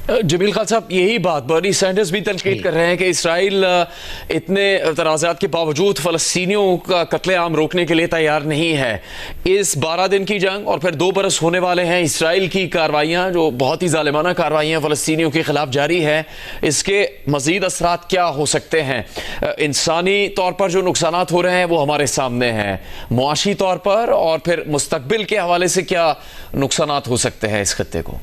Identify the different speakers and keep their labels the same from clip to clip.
Speaker 1: जमील खान साहब, यही बात बर्नी सैंडर्स भी तनकीद कर रहे हैं कि इसराइल इतने तनाज़ात के बावजूद फ़लस्तीनियों का कत्लेआम रोकने के लिए तैयार नहीं है। इस 12 दिन की जंग और फिर 2 बरस होने वाले हैं, इसराइल की कार्रवाइयाँ जो बहुत ही ज़ालिमाना कार्रवाइयाँ फ़लस्तीनियों के ख़िलाफ़ जारी है, इसके मज़ीद असरात क्या हो सकते हैं? इंसानी तौर पर जो नुकसानात हो रहे हैं वो हमारे सामने हैं, मुआशी तौर पर और फिर मुस्तकबिल के हवाले से क्या नुकसानात हो सकते हैं इस खत्ते को?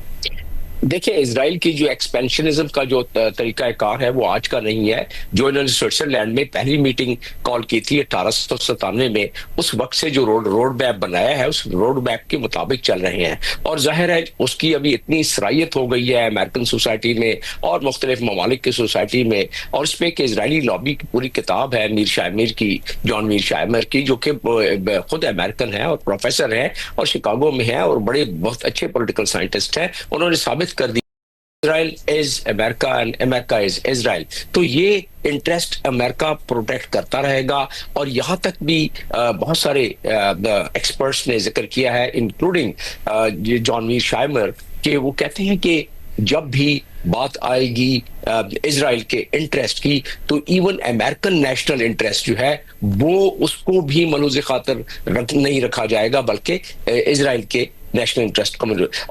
Speaker 2: देखिए, इजराइल की जो एक्सपेंशनिज्म का जो तरीका कार है वो आज का नहीं है। जो इन्होंने स्विट्जरलैंड में पहली मीटिंग कॉल की थी 1897 में, उस वक्त से जो रोड मैप बनाया है उस रोड मैप के मुताबिक चल रहे हैं। और जाहिर है उसकी अभी इतनी सराहियत हो गई है अमेरिकन सोसाइटी में और मुख्तलिफ ममालिक की सोसाइटी में, और इस पे कि इजरायली लॉबी की पूरी किताब है मीर शायमिर की, जॉन मीर शायमिर की, जो कि खुद अमेरिकन है और प्रोफेसर है और शिकागो में है और बड़े बहुत अच्छे पॉलिटिकल साइंटिस्ट हैं। उन्होंने साबित कर दी Israel is America and America is Israel. तो ये इंटरेस्ट अमेरिका प्रोटेक्ट करता रहेगा। और यहाँ तक भी बहुत सारे एक्सपर्ट्स ने जिक्र किया है, इंक्लूडिंग जॉन मीर शायमिर, कि वो कहते हैं कि जब भी बात आएगी इजराइल के इंटरेस्ट की, तो इवन अमेरिकन नेशनल इंटरेस्ट जो है वो उसको भी मलूज़ खातर नहीं रखा जाएगा, बल्कि इजराइल के नेशनल इंटरेस्ट को।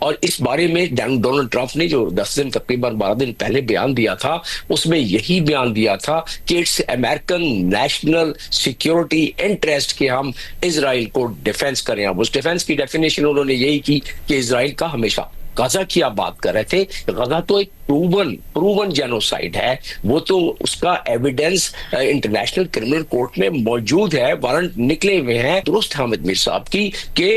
Speaker 2: और इस बारे में डोनाल्ड ट्रंप ने जो 10 दिन तकरीबन 12 दिन पहले बयान दिया था, उसमें यही बयान दिया था कि it's American national security interest कि हम इजराइल को डिफेंस करें। अब उस डिफेंस की डेफिनेशन उन्होंने यही की कि इजराइल का हमेशा, गाजा की आप बात कर रहे थे, गाजा तो एक प्रूवन जेनोसाइड है, वो तो उसका एविडेंस इंटरनेशनल क्रिमिनल कोर्ट में मौजूद है, वारंट निकले हुए हैं। दुरुस्त हामिद मीर साहब की कि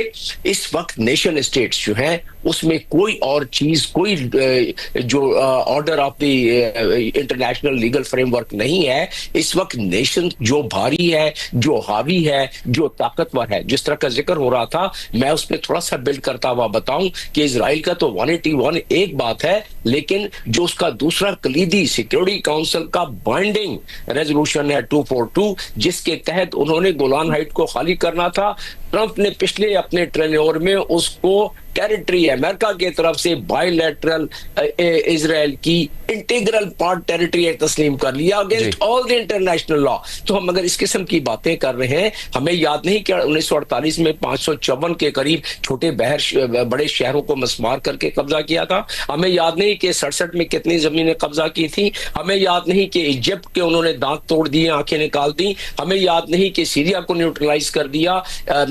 Speaker 2: इस वक्त नेशन स्टेट्स जो हैं उसमें कोई और चीज, कोई जो order of the international legal framework नहीं है। इस वक्त नेशन जो भारी है, जो हावी है, जो ताकतवर है, जिस तरह का जिक्र हो रहा था, मैं उसमें थोड़ा सा बिल्ड करता हुआ बताऊं कि इजराइल का तो 181 एक बात है, लेकिन जो उसका दूसरा कलीदी सिक्योरिटी काउंसिल का बाइंडिंग रेजोल्यूशन है 242, जिसके तहत उन्होंने गोलान हाइट को खाली करना था। ट्रंप ने पिछले अपने टेन्योर में उसको टेरिटरी अमेरिका की तरफ से बायलैटरल इजराइल की इंटीग्रल पार्ट टेरिटरी तस्लीम कर लिया against all the international law. तो हम अगर इस किस्म की बातें कर रहे हैं, हमें याद नहीं कि 1948 में 554 के करीब छोटे बड़े शहरों को मस्मार करके कब्जा किया था। हमें याद नहीं कि 67 में कितनी जमीनें कब्जा की थी। हमें याद नहीं कि इजिप्ट के उन्होंने दांत तोड़ दिए, आंखें निकाल दी। हमें याद नहीं कि सीरिया को न्यूट्रलाइज कर दिया,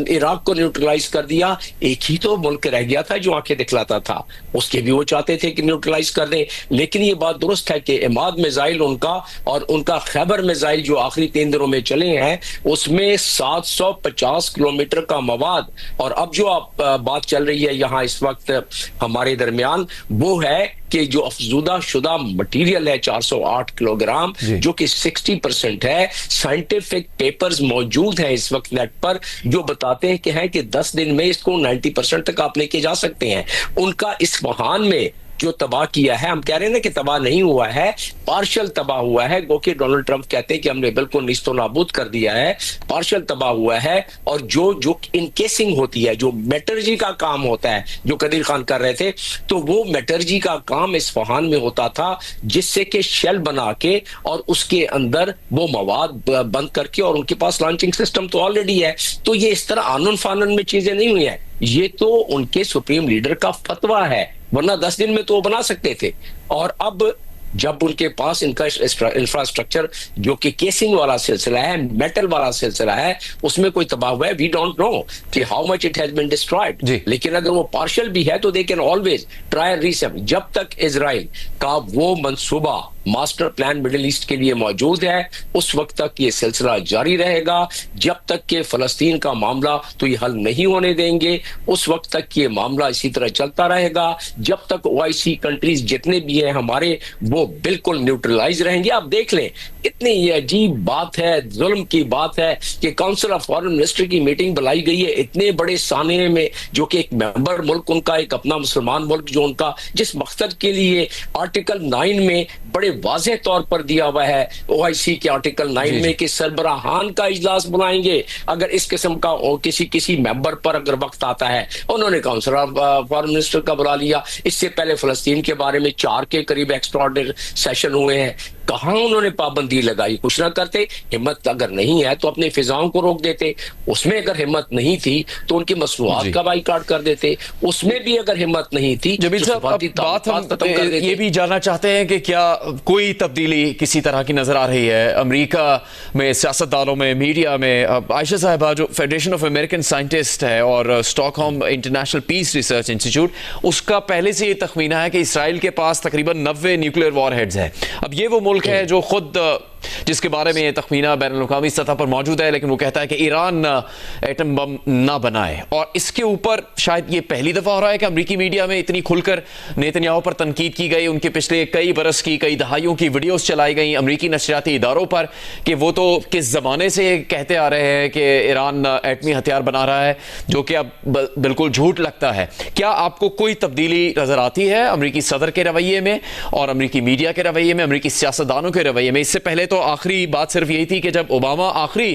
Speaker 2: इराक को न्यूट्रलाइज कर दिया। एक ही तो मुल्क रह गया था जो आंखें दिखलाता था, उसके भी वो चाहते थे कि न्यूट्रलाइज कर दें। लेकिन ये बात दुरुस्त है कि इमाद मिसाइल उनका और उनका खैबर मिसाइल जो आखिरी 3 दिनों में चले हैं, उसमें 750 किलोमीटर का मवाद। और अब जो आप बात चल रही है यहाँ इस वक्त हमारे दरमियान, वो है कि जो अफजूदा शुदा मटेरियल है 408 किलोग्राम, जो कि 60% है। साइंटिफिक पेपर्स मौजूद हैं इस वक्त नेट पर जो बताते हैं कि 10 दिन में इसको 90% तक आप लेके जा सकते हैं। उनका इस महान में जो तबाह किया है, हम कह रहे हैं ना कि तबाह नहीं हुआ है, पार्शल तबाह हुआ है, गो कि डोनाल्ड ट्रंप कहते हैं कि हमने बिल्कुल निस्तो नाबूद कर दिया है, पार्शल तबाह हुआ है। और जो इनकेसिंग होती है, जो मेटर्जी का काम होता है, जो कदीर खान कर रहे थे, तो वो मेटर्जी का काम इस्फहान में होता था, जिससे कि शेल बना के और उसके अंदर वो मवाद बंद करके, और उनके पास लॉन्चिंग सिस्टम तो ऑलरेडी है। तो ये इस तरह आनन फानन में चीजें नहीं हुई है, ये तो उनके सुप्रीम लीडर का फतवा है, वरना 10 दिन में तो वो बना सकते थे। और अब जब उनके पास इनका इंफ्रास्ट्रक्चर जो कि केसिंग वाला सिलसिला है, मेटल वाला सिलसिला है, उसमें कोई तबाह हुआ है, वी डोंट नो कि how much it has been destroyed. लेकिन अगर वो पार्शियल भी है तो they can always try and reset. जब तक इजराइल का वो मंसूबा मास्टर प्लान मिडिल ईस्ट के लिए मौजूद है, उस वक्त तक ये सिलसिला जारी रहेगा। जब तक कि फलस्तीन का मामला तो ये हल नहीं होने देंगे, उस वक्त तक ये मामला इसी तरह चलता रहेगा। जब तक OIC कंट्रीज जितने भी हैं हमारे, वो बिल्कुल न्यूट्रलाइज रहेंगे। आप देख लें, इतनी ये अजीब बात है, जुल्म की बात है कि काउंसिल ऑफ फॉरेन मिनिस्टर की मीटिंग बुलाई गई है इतने बड़े साने में, जो कि एक मेंबर मुल्क उनका, एक अपना मुसलमान मुल्क जो उनका जिस मकसद के लिए आर्टिकल 9 में बड़े वाज़ेह तौर पर दिया हुआ है OIC के आर्टिकल 9 में कि सरबराहान का इजलास बुलाएंगे अगर इस किस्म का किसी मेंबर पर अगर वक्त आता है। उन्होंने काउंसिल ऑफ फॉरेन मिनिस्टर का बुला लिया। इससे पहले फलस्तीन के बारे में 4 के करीब एक्स्ट्राऑर्डिनरी सेशन हुए हैं। कहाँ उन्होंने पाबंदी लगाई? कुछ ना करते। हिम्मत अगर नहीं है तो अपनी फिजाओं को रोक देते। उसमें अगर हिम्मत नहीं थी तो उनकी मसनूआत का बाइकाट कर देते। उसमें भी अगर हिम्मत नहीं थी
Speaker 1: जमील साहब, बात हम ये भी जानना चाहते हैं कि क्या कोई तब्दीली किसी तरह की नजर आ रही है अमेरिका में, सियासतदानों में, मीडिया में? आयशा साहिबा जो फेडरेशन ऑफ अमेरिकन साइंटिस्ट है और Stockholm International Peace Research Institute, उसका पहले से ये तखमीना है कि इसराइल के पास तकरीबन 90 न्यूक्लियर वॉरहेड्स है। अब ये वो मुल्क है जो खुद, जिसके बारे में ये तखमीना बैनुल-अक़वामी सतह पर मौजूद है, लेकिन वो कहता है कि ईरान एटम बम ना बनाए। और इसके ऊपर शायद ये पहली दफा हो रहा है कि अमेरिकी मीडिया में इतनी खुलकर नेतन्याहू पर तनकीद की गई। उनके पिछले कई बरस की, कई दहाइयों की वीडियोस चलाई गई अमेरिकी नशरियाती इदारों पर कि वो तो किस जमाने से कहते आ रहे हैं कि ईरान एटमी हथियार बना रहा है, जो कि अब बिल्कुल झूठ लगता है। क्या आपको कोई तब्दीली नजर आती है अमेरिकी सदर के रवैये में और अमेरिकी मीडिया के रवैये में, अमेरिकी सियासतदानों के रवैये में? इससे पहले तो आखिरी बात सिर्फ यही थी कि जब ओबामा आखिरी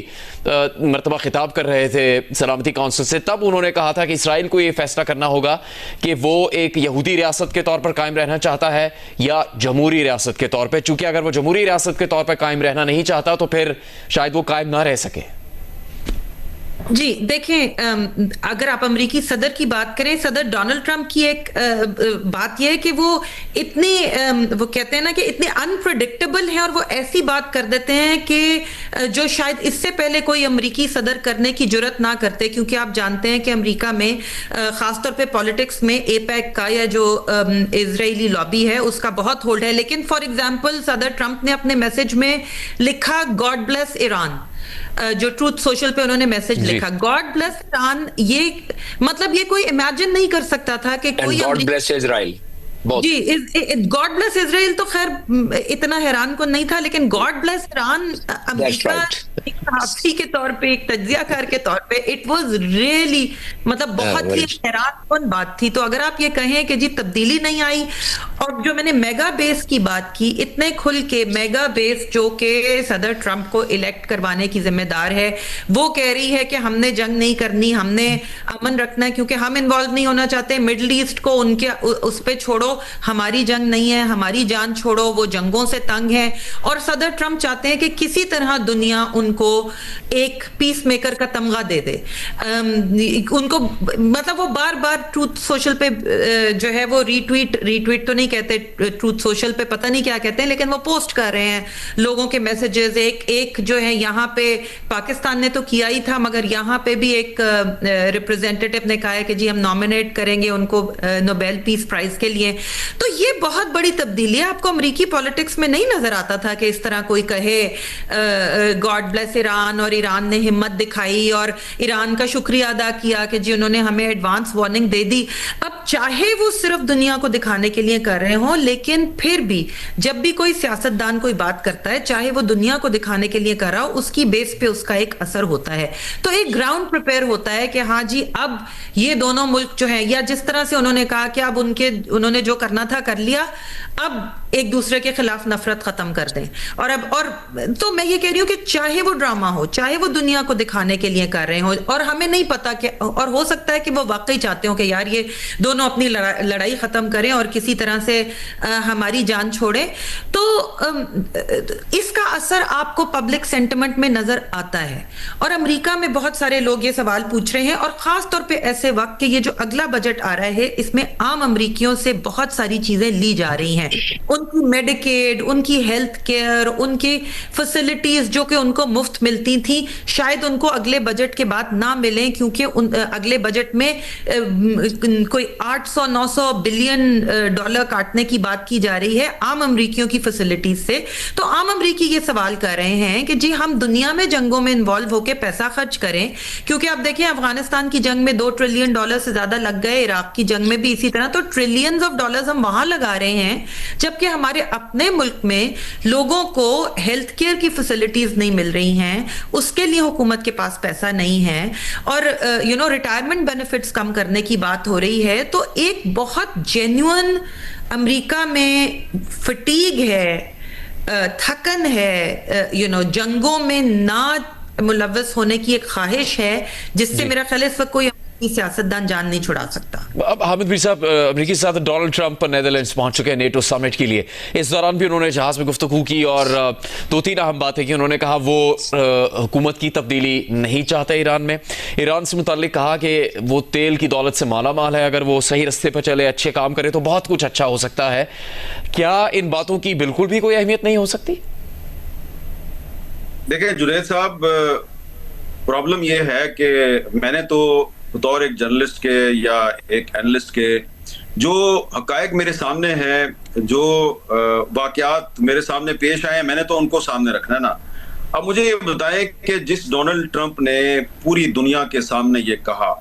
Speaker 1: मर्तबा खिताब कर रहे थे सलामती काउंसिल से, तब उन्होंने कहा था कि इसराइल को यह फैसला करना होगा कि वो एक यहूदी रियासत के तौर पर कायम रहना चाहता है या जमहूरी रियासत के तौर पर। चूंकि अगर वो जमहूरी रियासत के तौर पर कायम रहना नहीं चाहता तो फिर शायद वो कायम ना रह सके।
Speaker 3: जी देखें, अगर आप अमेरिकी सदर की बात करें, सदर डोनाल्ड ट्रंप की एक बात यह है कि वो इतने वो कहते हैं ना कि इतने अनप्रेडिक्टेबल है और वो ऐसी बात कर देते हैं कि जो शायद इससे पहले कोई अमेरिकी सदर करने की जुर्रत ना करते। क्योंकि आप जानते हैं कि अमेरिका में खासतौर पे पॉलिटिक्स में एपेक का या जो इजरायली लॉबी है उसका बहुत होल्ड है। लेकिन फॉर एग्जांपल सदर ट्रंप ने अपने मैसेज में लिखा गॉड ब्लेस ईरान, जो ट्रूथ सोशल पे उन्होंने मैसेज लिखा गॉड ब्लेस ईरान। ये मतलब ये कोई इमेजिन नहीं कर सकता था कि कोई
Speaker 2: गॉड ब्लेस इजराइल
Speaker 3: जी, गॉड ब्लेस इजराइल तो खैर इतना हैरान को नहीं था, लेकिन गॉड ब्लेस ईरान अमेरिका एक सहाफ़ी के तौर पे, एक तज्जियाकार के तौर पे, इट वाज रियली मतलब बहुत ही हैरानकुन बात थी। तो अगर आप ये कहें कि जी तब्दीली नहीं आई, और जो मैंने मेगा बेस की बात की, इतने खुल के मेगा बेस जो कि सदर ट्रंप को इलेक्ट करवाने की जिम्मेदार है, वो कह रही है कि हमने जंग नहीं करनी, हमने अमन रखना है क्योंकि हम इन्वॉल्व नहीं होना चाहते मिडल ईस्ट को, उनके उस पे छोड़ो, हमारी जंग नहीं है, हमारी जान छोड़ो, वो जंगों से तंग है। और सदर ट्रंप चाहते हैं कि किसी तरह दुनिया उनको एक पीस मेकर का तमगा दे दे। उनको मतलब वो बार बार ट्रूथ सोशल पे जो है वो रीट्वीट तो नहीं कहते, ट्रूथ सोशल पे पता नहीं क्या कहते हैं, लेकिन वो पोस्ट कर रहे हैं लोगों के मैसेजेस। एक जो है यहाँ पे पाकिस्तान ने तो किया ही था, मगर यहाँ पे भी एक रिप्रेजेंटेटिव ने कहा है कि जी हम नॉमिनेट करेंगे उनको नोबेल पीस प्राइज के लिए। तो ये बहुत बड़ी तब्दीली है। आपको अमेरिकी पॉलिटिक्स में नहीं नजर आता था कि इस तरह कोई कहे गॉड ब्लेस ईरान, और ईरान ने हिम्मत दिखाई और ईरान का शुक्रिया अदा किया कि जी उन्होंने हमें एडवांस वार्निंग दे दी। अब चाहे वो सिर्फ दुनिया को दिखाने के लिए कर रहे हो, लेकिन फिर भी जब भी कोई सियासतदान कोई बात करता है, चाहे वो दुनिया को दिखाने के लिए कर रहा हो, उसकी बेस पे उसका एक असर होता है। तो एक ग्राउंड प्रिपेयर होता है कि हाँ जी अब ये दोनों मुल्क जो है, या जिस तरह से उन्होंने कहा कि अब उन्होंने जो करना था कर लिया, अब एक दूसरे के खिलाफ नफरत खत्म कर दें। और तो मैं ये कह रही हूं कि चाहे वो ड्रामा हो, चाहे वो दुनिया को दिखाने के लिए कर रहे हो, और हमें नहीं पता कि, और हो सकता है कि वो वाकई चाहते हो कि यार ये दोनों अपनी लड़ाई खत्म करें और किसी तरह से हमारी जान छोड़ें, तो इसका असर आपको पब्लिक सेंटिमेंट में नजर आता है। और अमेरिका में बहुत सारे लोग ये सवाल पूछ रहे हैं, और खास तौर पे ऐसे वक्त कि ये जो अगला बजट आ रहा है, इसमें आम अमेरिकियों से बहुत सारी चीजें ली जा रही हैं, उनकी मेडिकेड, उनकी हेल्थ केयर, उनकी फैसिलिटीज जो कि उनको मुफ्त मिलती थी, शायद उनको अगले बजट के बाद ना मिलें, क्योंकि अगले बजट में कोई 800-900 बिलियन डॉलर काटने की बात की जा रही है आम अमेरिकियों की फैसिलिटीज से। तो आम अमेरिकी ये सवाल कर रहे हैं कि जी हम दुनिया में जंगों में इन्वॉल्व होकर पैसा खर्च करें, क्योंकि आप देखिए अफगानिस्तान की जंग में $2 ट्रिलियन से ज्यादा लग गए, इराक की जंग में भी इसी तरह, तो ट्रिलियंस ऑफ डॉलर्स हम वहां लगा रहे हैं, जबकि हमारे अपने मुल्क में लोगों को हेल्थ केयर की फैसिलिटीज नहीं मिल रही हैं, उसके लिए हुकूमत के पास पैसा नहीं है, और रिटायरमेंट बेनिफिट्स कम करने की बात हो रही है। तो एक बहुत जेन्युइन अमेरिका में फटीग है थकन है, जंगों में ना मुलव्वस होने की एक ख्वाहिश है, जिससे मेरा ख्याल है इस वक्त कोई सियासतदान जान नहीं छुड़ा सकता।
Speaker 1: अब हामिद मीर साहब, अमेरिकी साथ डोनाल्ड ट्रंप नेदरलैंड्स पहुंच चुके हैं नेटो समिट के लिए। इस दौरान भी उन्होंने जहाज में गुफ्तगू की और 2-3 अहम बातें की। उन्होंने कहा वो हुकूमत की तब्दीली नहीं चाहते ईरान में। ईरान से मुताल्लिक कहा कि वो तेल की दौलत से माला माल है, अगर वो सही रास्ते पर चले, अच्छे काम करे तो बहुत कुछ अच्छा हो सकता है। क्या इन बातों की बिल्कुल भी कोई अहमियत नहीं हो सकती?
Speaker 4: देखिए जुनैद साहब, प्रॉब्लम ये है कि मैंने तो बतौर एक जर्नलिस्ट के या एक एनालिस्ट के जो हकायक मेरे सामने हैं, जो वाकयात मेरे सामने पेश आए हैं, मैंने तो उनको सामने रखना है ना। अब मुझे ये बताएं कि जिस डोनाल्ड ट्रंप ने पूरी दुनिया के सामने ये कहा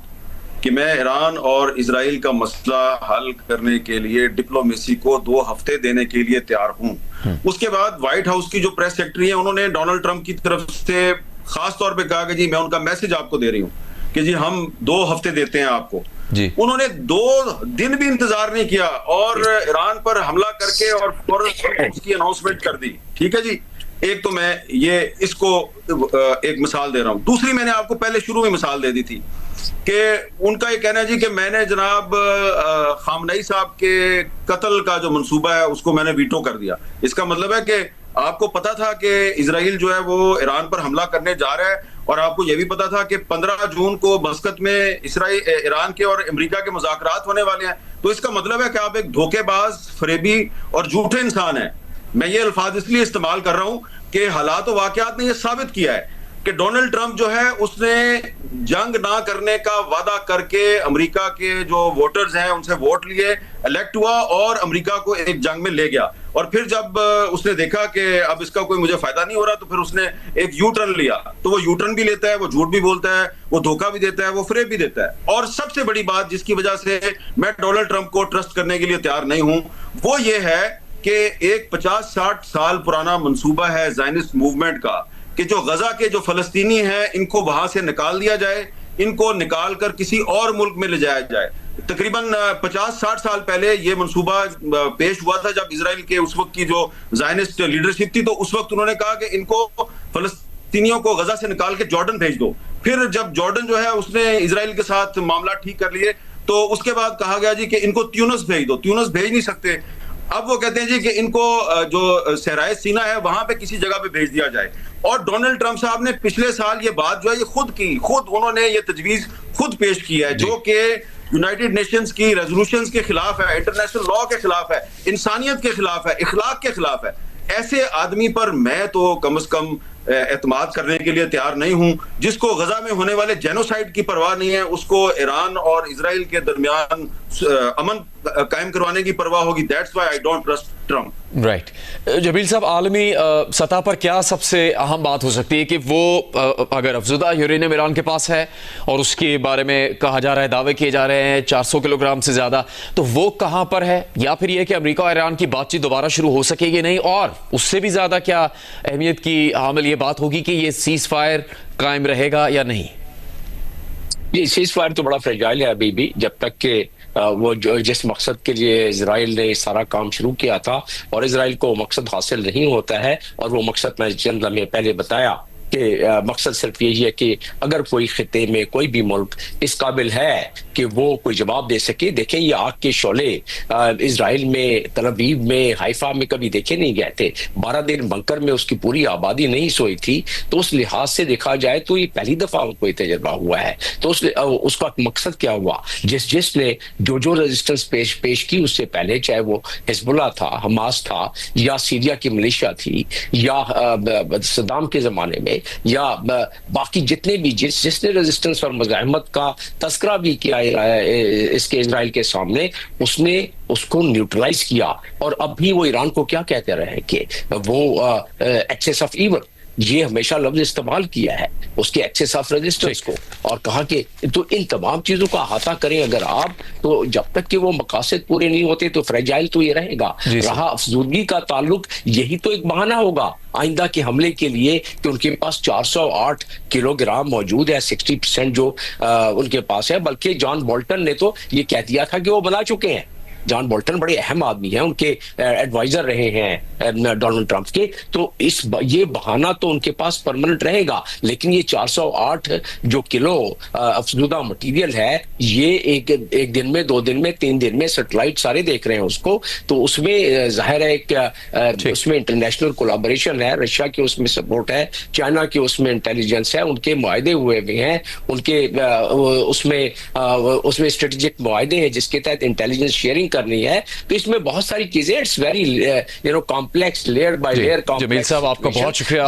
Speaker 4: कि मैं ईरान और इजराइल का मसला हल करने के लिए डिप्लोमेसी को 2 हफ्ते देने के लिए तैयार हूं, उसके बाद व्हाइट हाउस की जो प्रेस सेक्रेटरी है उन्होंने डोनाल्ड ट्रंप की तरफ से खास तौर पे कहा कि जी मैं उनका मैसेज आपको दे रही हूँ कि जी हम 2 हफ्ते देते हैं आपको जी। उन्होंने 2 दिन भी इंतजार नहीं किया और ईरान पर हमला करके और फौरन उसकी अनाउंसमेंट कर दी। ठीक है जी, एक तो मैं ये इसको एक मिसाल दे रहा हूं। दूसरी मैंने आपको पहले शुरू में मिसाल दे दी थी कि उनका ये कहना है जी कि मैंने जनाब खामनेई साहब के कत्ल का जो मंसूबा है उसको मैंने वीटो कर दिया। इसका मतलब है कि आपको पता था कि इजराइल जो है वो ईरान पर हमला करने जा रहा है और आपको यह भी पता था कि 15 जून को मस्कत में ईरान के और अमेरिका के मुज़ाकरात होने वाले हैं। तो इसका मतलब है कि आप एक धोखेबाज, फरेबी और झूठे इंसान हैं। मैं ये अल्फाज इसलिए इस्तेमाल कर रहा हूं कि हालात और वाकयात ने यह साबित किया है कि डोनाल्ड ट्रंप जो है उसने जंग ना करने का वादा करके अमेरिका के जो वोटर्स हैं उनसे वोट लिए, इलेक्ट हुआ और अमेरिका को एक जंग में ले गया। और फिर जब उसने देखा कि अब इसका कोई मुझे फायदा नहीं हो रहा तो फिर उसने एक यू टर्न लिया। तो वो यू टर्न भी लेता है, वो झूठ भी बोलता है, वो धोखा भी देता है, वो फ्रेब भी देता है। और सबसे बड़ी बात जिसकी वजह से मैं डोनाल्ड ट्रंप को ट्रस्ट करने के लिए तैयार नहीं हूं वो ये है कि एक 50-60 साल पुराना मंसूबा है ज़ायनिस्ट मूवमेंट का कि जो गजा के जो फलस्तीनी हैं इनको वहां से निकाल दिया जाए, इनको निकाल कर किसी और मुल्क में ले जाया जाए। तकरीबन 50-60 साल पहले ये मंसूबा पेश हुआ था जब इजराइल के उस वक्त की जो ज़ायनिस्ट लीडरशिप थी, तो उस वक्त उन्होंने कहा कि इनको फलस्तीनियों को गजा से निकाल के जॉर्डन भेज दो। फिर जब जॉर्डन जो है उसने इजराइल के साथ मामला ठीक कर लिए तो उसके बाद कहा गया जी कि इनको ट्यूनिस भेज दो। ट्यूनिस भेज नहीं सकते, अब वो कहते हैं जी कि इनको जो सहराए सीना है वहां पे किसी जगह पे भेज दिया जाए। और डोनाल्ड ट्रंप साहब ने पिछले साल ये बात जो है ये खुद उन्होंने ये तजवीज खुद पेश की है जो कि यूनाइटेड नेशंस की रेजोल्यूशंस के खिलाफ है, इंटरनेशनल लॉ के खिलाफ है, इंसानियत के खिलाफ है, इखलाक के खिलाफ है। ऐसे आदमी पर मैं तो कम से कम एतमाद करने के लिए तैयार नहीं हूं जिसको गजा में होने वाले जेनोसाइड की परवाह नहीं है, उसको ईरान और इजराइल के दरमियान अमन कायम करवाने की परवाह होगी। That's why I don't trust Trump.
Speaker 1: Right. Jabeel साहब, आलमी सतह पर क्या सबसे अहम बात हो सकती है कि वो अगर अफजुदा यूरेनियम ईरान के पास है और उसके बारे में कहा जा रहा है, दावे किए जा रहे हैं 400 किलोग्राम से ज्यादा, तो वो कहां पर है? या फिर यह कि अमेरिका और ईरान की बातचीत दोबारा शुरू हो सकेगी नहीं? और उससे भी ज्यादा क्या अहमियत की हामिल ये बात होगी कि ये सीज फायर कायम रहेगा या नहीं?
Speaker 2: जी, सीज फायर तो बड़ा फ्रेजाइल है अभी भी, जब तक कि वो जो जिस मकसद के लिए इजराइल ने सारा काम शुरू किया था और इजराइल को मकसद हासिल नहीं होता है। और वो मकसद मैं चंद लम्हे पहले बताया कि मकसद सिर्फ यही है कि अगर कोई खिते में कोई भी मुल्क इस काबिल है कि वो कोई जवाब दे सके। देखें, ये आग के शोले इजराइल में, तल अवीव में, हाइफा में कभी देखे नहीं गए थे। 12 दिन बंकर में उसकी पूरी आबादी नहीं सोई थी। तो उस लिहाज से देखा जाए तो ये पहली दफा कोई तजर्बा हुआ है। तो उसका मकसद क्या हुआ? जिसने जो रेजिस्टेंस पेश की उससे पहले, चाहे वो हिजबुल्लाह था, हमास था, या सीरिया की मिलिशिया थी, या सद्दाम के जमाने में, या बाकी जितने भी जिसने रेजिस्टेंस और मुजाहिमत का तस्करा भी किया इसके इजराइल के सामने, उसने उसको न्यूट्रलाइज किया। और अब भी वो ईरान को क्या कहते रहे हैं कि वो एक्सेस ऑफ ईवल, ये हमेशा लफ्ज इस्तेमाल किया है उसके एक्सेस ऑफ रेजिस्टेंस को, और कहा कि तो इन तमाम चीजों का अहाता करें अगर आप, तो जब तक कि वो मकासद पूरे नहीं होते तो फ्रेजाइल तो ये रहेगा। रहा अफजूदगी का ताल्लुक, यही तो एक बहाना होगा आइंदा के हमले के लिए कि उनके पास 408 किलोग्राम मौजूद है, 60% जो उनके पास है। बल्कि जॉन बोल्टन ने तो ये कह दिया था कि वो बना चुके हैं। जॉन बोल्टन बड़े अहम आदमी हैं, उनके एडवाइजर रहे हैं डोनाल्ड ट्रंप के, तो ये बहाना तो उनके पास परमानेंट रहेगा। लेकिन ये 408 जो किलो अफजूदा मटेरियल है, ये एक दिन में, 2 दिन में, 3 दिन में सैटेलाइट सारे देख रहे हैं उसको, तो उसमें जाहिर है उसमें इंटरनेशनल कोलैबोरेशन है, रशिया की उसमें सपोर्ट है, चाइना की उसमें इंटेलिजेंस है, उनके मुआहदे हुए भी हैं, उनके उसमें स्ट्रेटेजिक मुआहदे हैं जिसके तहत इंटेलिजेंस शेयरिंग करनी है। तो इसमें बहुत सारी चीजें, it's very complex, layer by layer complex.
Speaker 1: Jamil साहब, आपका बहुत शुक्रिया।